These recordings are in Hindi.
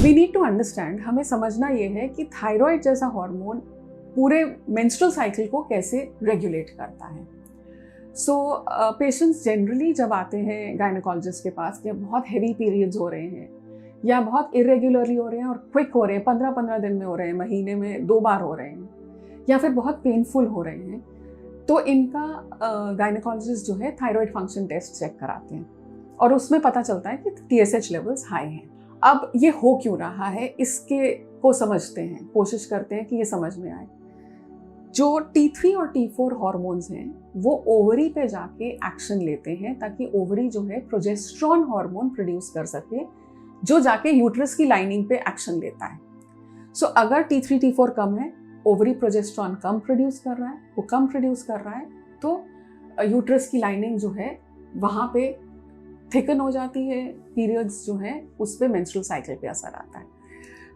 वी नीड टू अंडरस्टैंड, हमें समझना ये है कि थायराइड जैसा हार्मोन पूरे मेंस्ट्रुअल साइकिल को कैसे रेगुलेट करता है। सो पेशेंट्स जनरली जब आते हैं गायनेकोलॉजिस्ट के पास कि बहुत हैवी पीरियड्स हो रहे हैं या बहुत इरेगुलरली हो रहे हैं और क्विक हो रहे हैं, 15-15 दिन में हो रहे हैं, महीने में 2 बार हो रहे हैं, या फिर बहुत पेनफुल हो रहे हैं, तो इनका गायनेकोलॉजिस्ट जो है थायराइड फंक्शन टेस्ट चेक कराते हैं और उसमें पता चलता है कि TSH लेवल्स हाई हैं। अब ये हो क्यों रहा है, इसके को समझते हैं, कोशिश करते हैं कि ये समझ में आए। जो T3 और T4 हार्मोन्स हैं वो ओवरी पे जाके एक्शन लेते हैं ताकि ओवरी जो है प्रोजेस्टेरॉन हार्मोन प्रोड्यूस कर सके, जो जाके यूट्रस की लाइनिंग पे एक्शन लेता है। सो अगर T3 T4 कम है, ओवरी प्रोजेस्टेरॉन कम प्रोड्यूस कर रहा है, वो कम प्रोड्यूस कर रहा है, तो यूट्रस की लाइनिंग जो है वहाँ पे थिकन हो जाती है, पीरियड्स जो है उस पर मेंस्ट्रुअल साइकिल पे असर आता है।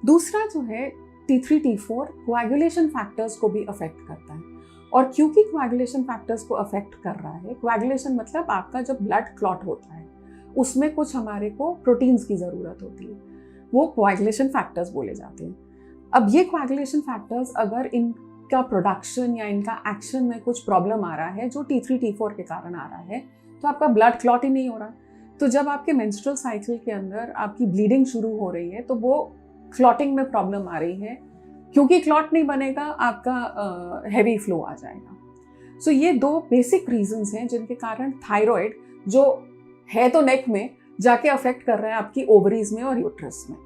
दूसरा जो है T3 T4 कोएगुलेशन फैक्टर्स को भी अफेक्ट करता है, और क्योंकि कोएगुलेशन फैक्टर्स को अफेक्ट कर रहा है, कोएगुलेशन मतलब आपका जब ब्लड क्लॉट होता है उसमें कुछ हमारे को प्रोटीन्स की ज़रूरत होती है, वो कोएगुलेशन फैक्टर्स बोले जाते हैं। अब ये कोएगुलेशन फैक्टर्स अगर इनका प्रोडक्शन या इनका एक्शन में कुछ प्रॉब्लम आ रहा है जो T3 T4 के कारण आ रहा है, तो आपका ब्लड क्लॉट ही नहीं हो रहा। तो जब आपके मेंस्ट्रुअल साइकिल के अंदर आपकी ब्लीडिंग शुरू हो रही है तो वो क्लॉटिंग में प्रॉब्लम आ रही है, क्योंकि क्लॉट नहीं बनेगा आपका हैवी फ्लो आ जाएगा। सो ये 2 बेसिक रीजंस हैं जिनके कारण थायराइड जो है तो नेक में जाके अफेक्ट कर रहा है आपकी ओवरीज में और यूट्रस में।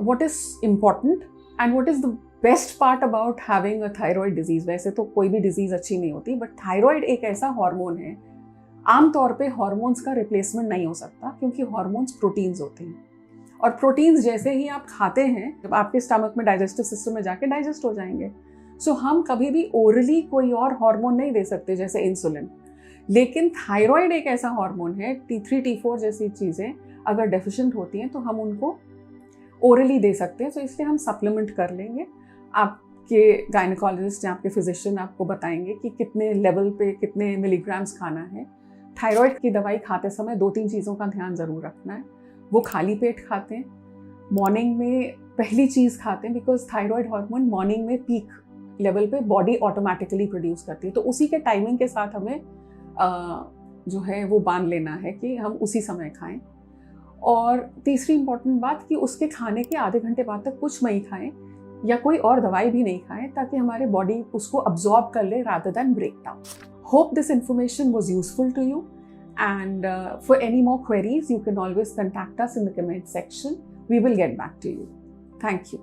What is important and what is the best part about having a thyroid disease, वैसे तो कोई भी डिजीज अच्छी नहीं होती, बट थायराइड एक ऐसा हार्मोन है, आमतौर पे हार्मोन्स का रिप्लेसमेंट नहीं हो सकता, क्योंकि हार्मोन्स प्रोटीन्स होते हैं और प्रोटीन्स जैसे ही आप खाते हैं जब आपके स्टमक में डाइजेस्टिव सिस्टम में जाके डाइजेस्ट हो जाएंगे। सो हम कभी भी ओरली कोई और हार्मोन नहीं दे सकते जैसे इंसुलिन, लेकिन थायराइड एक ऐसा हार्मोन है, T3 T4 जैसी चीज़ें अगर डेफिशिएंट होती हैं तो हम उनको ओरली दे सकते हैं। तो इसलिए हम सप्लीमेंट कर लेंगे। आपके गायनेकोलॉजिस्ट या आपके फिजिशियन आपको बताएंगे कि कितने लेवल पे कितने मिलीग्राम्स खाना है। थायराइड की दवाई खाते समय 2-3 चीज़ों का ध्यान ज़रूर रखना है। वो खाली पेट खाते हैं, मॉर्निंग में पहली चीज़ खाते हैं, बिकॉज थायराइड हार्मोन मॉर्निंग में पीक लेवल पे बॉडी ऑटोमेटिकली प्रोड्यूस करती है, तो उसी के टाइमिंग के साथ हमें जो है वो बांध लेना है कि हम उसी समय खाएं। और तीसरी इंपॉर्टेंट बात कि उसके खाने के आधे घंटे बाद तक कुछ नहीं खाएं या कोई और दवाई भी नहीं खाएं, ताकि हमारे बॉडी उसको अब्जॉर्ब कर ले rather than break down. Hope this information was useful to you, and for any more queries you can always contact us in the comment section. We will get back to you. Thank you.